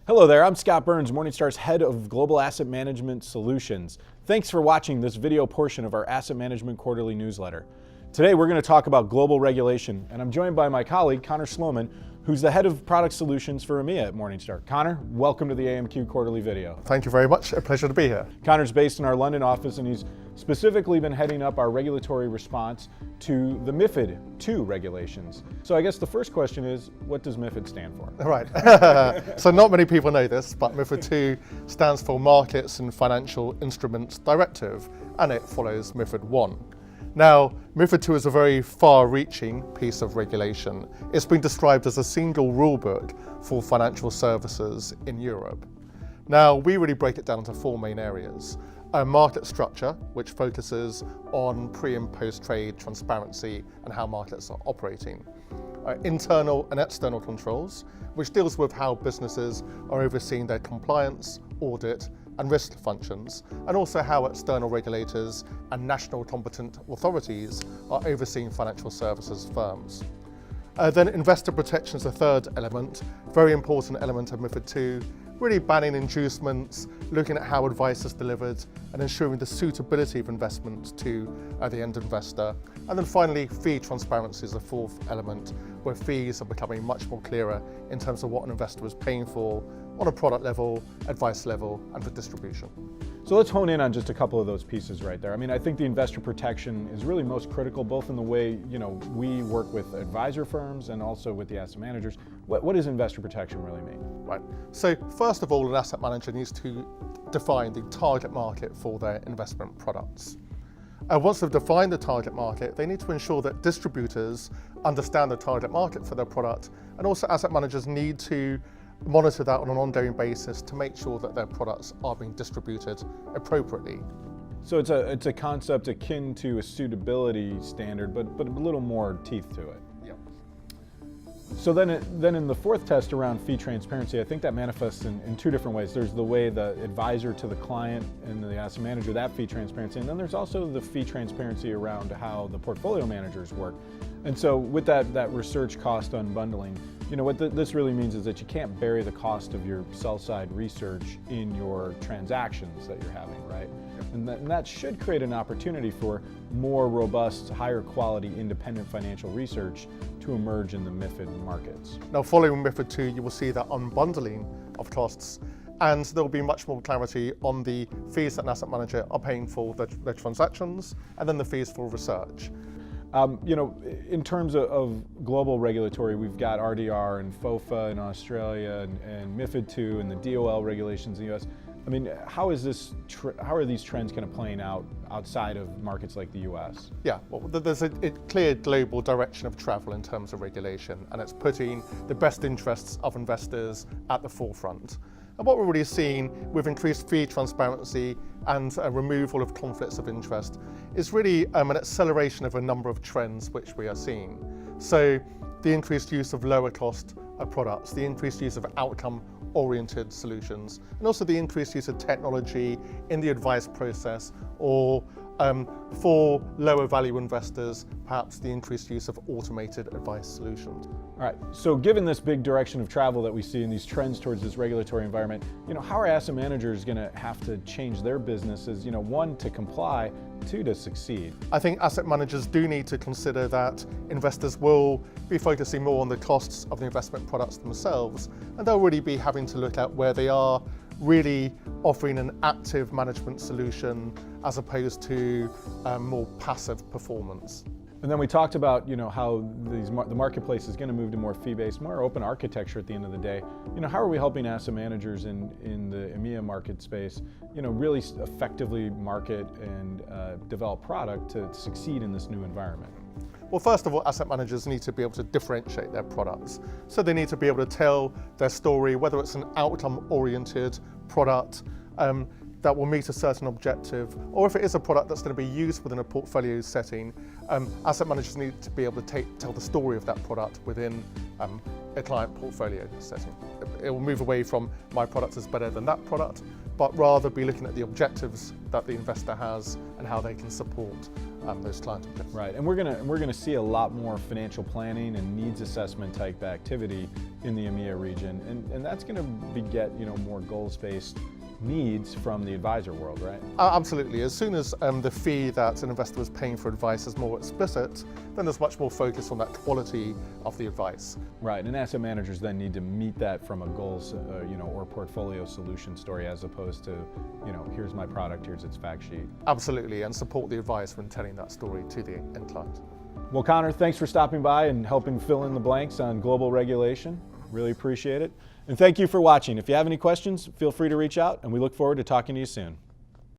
Hello there, I'm Scott Burns, Morningstar's Head of Global Asset Management Solutions. Thanks for watching this video portion of our Asset Management Quarterly Newsletter. Today we're going to talk about global regulation, and I'm joined by my colleague, Connor Sloman, who's the Head of Product Solutions for EMEA at Morningstar. Connor, welcome to the AMQ Quarterly Video. Thank you very much, a pleasure to be here. Connor's based in our London office, and he's specifically been heading up our regulatory response to the MiFID II regulations. So I guess the first question is, what does MiFID stand for? Right, so not many people know this, but MiFID II stands for Markets and Financial Instruments Directive, and it follows MiFID I. Now, MiFID II is a very far-reaching piece of regulation. It's been described as a single rulebook for financial services in Europe. Now, we really break it down into four main areas. A market structure, which focuses on pre- and post-trade transparency and how markets are operating. Internal and external controls, which deals with how businesses are overseeing their compliance, audit, and risk functions, and also how external regulators and national competent authorities are overseeing financial services firms. Then investor protection is a third element, very important element of MiFID II, really banning inducements, looking at how advice is delivered, and ensuring the suitability of investments to the end investor. And then finally, fee transparency is the fourth element, where fees are becoming much more clearer in terms of what an investor is paying for on a product level, advice level, and for distribution. So let's hone in on just a couple of those pieces right there. I mean, I think the investor protection is really most critical, both in the way, we work with advisor firms and also with the asset managers. What does investor protection really mean? Right. So first of all, an asset manager needs to define the target market for their investment products. Once they've defined the target market, they need to ensure that distributors understand the target market for their product, and also asset managers need to monitor that on an ongoing basis to make sure that their products are being distributed appropriately. So it's a concept akin to a suitability standard, but a little more teeth to it. Yeah. So then in the fourth test around fee transparency, I think that manifests in two different ways. There's the way the advisor to the client and the asset manager, that fee transparency, and then there's also the fee transparency around how the portfolio managers work. And so with that research cost unbundling, what this really means is that you can't bury the cost of your sell-side research in your transactions that you're having, right? And that should create an opportunity for more robust, higher quality, independent financial research to emerge in the MiFID markets. Now, following MiFID II, you will see that unbundling of costs, and there will be much more clarity on the fees that an asset manager are paying for their transactions, and then the fees for research. In terms of global regulatory, we've got RDR and FOFA in Australia and MiFID II and the DOL regulations in the US. I mean, how are these trends kind of playing out outside of markets like the US? Yeah, well, there's a clear global direction of travel in terms of regulation, and it's putting the best interests of investors at the forefront. And what we're really seeing with increased fee transparency and a removal of conflicts of interest is really an acceleration of a number of trends which we are seeing. So the increased use of lower cost products, the increased use of outcome-oriented solutions, and also the increased use of technology in the advice process, or for lower value investors, perhaps the increased use of automated advice solutions. All right, so given this big direction of travel that we see in these trends towards this regulatory environment, how are asset managers going to have to change their businesses, one, to comply, two, to succeed? I think asset managers do need to consider that investors will be focusing more on the costs of the investment products themselves, and they'll really be having to look at where they are really offering an active management solution as opposed to more passive performance. And then we talked about how the marketplace is going to move to more fee-based, more open architecture at the end of the day. How are we helping asset managers in the EMEA market space, really effectively market and develop product to succeed in this new environment? Well, first of all, asset managers need to be able to differentiate their products. So they need to be able to tell their story, whether it's an outcome-oriented product that will meet a certain objective, or if it is a product that's going to be used within a portfolio setting, asset managers need to be able to tell the story of that product within a client portfolio setting. It will move away from my product is better than that product but rather be looking at the objectives that the investor has and how they can support those client objectives. Right, and we're gonna see a lot more financial planning and needs assessment type activity in the EMEA region, and that's gonna beget more goals-based needs from the advisor world, right? Absolutely. As soon as the fee that an investor was paying for advice is more explicit, then there's much more focus on that quality of the advice. Right, and asset managers then need to meet that from a goals, or portfolio solution story, as opposed to, here's my product, here's its fact sheet. Absolutely, and support the advice when telling that story to the end client. Well, Connor, thanks for stopping by and helping fill in the blanks on global regulation. Really appreciate it. And thank you for watching. If you have any questions, feel free to reach out, and we look forward to talking to you soon.